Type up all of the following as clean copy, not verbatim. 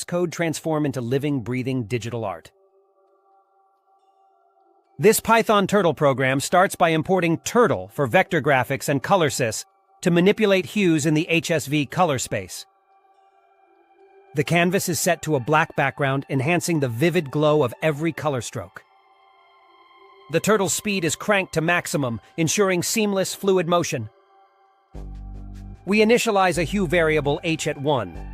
code transform into living, breathing digital art. This Python turtle program starts by importing turtle for vector graphics and color sys to manipulate hues in the HSV color space. The canvas is set to a black background, enhancing the vivid glow of every color stroke. The turtle's speed is cranked to maximum, ensuring seamless, fluid motion. We initialize a hue variable H at 1.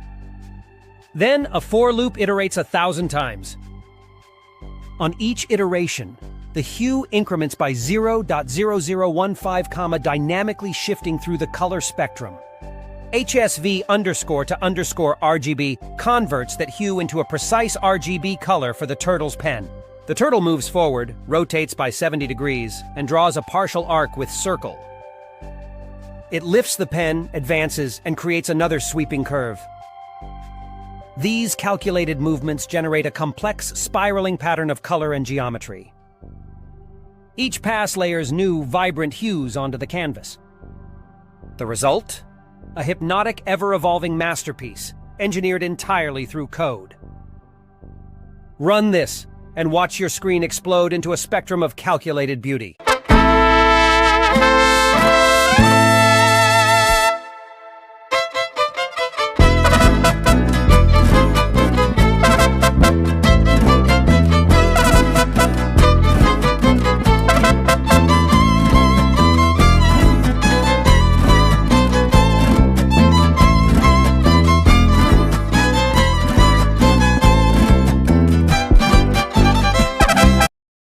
Then, a for loop iterates 1,000 times. On each iteration, the hue increments by 0.0015, dynamically shifting through the color spectrum. HSV underscore to underscore RGB converts that hue into a precise RGB color for the turtle's pen. The turtle moves forward, rotates by 70 degrees, and draws a partial arc with circle. It lifts the pen, advances, and creates another sweeping curve. These calculated movements generate a complex, spiraling pattern of color and geometry. Each pass layers new, vibrant hues onto the canvas. The result? A hypnotic, ever-evolving masterpiece, engineered entirely through code. Run this, and watch your screen explode into a spectrum of calculated beauty.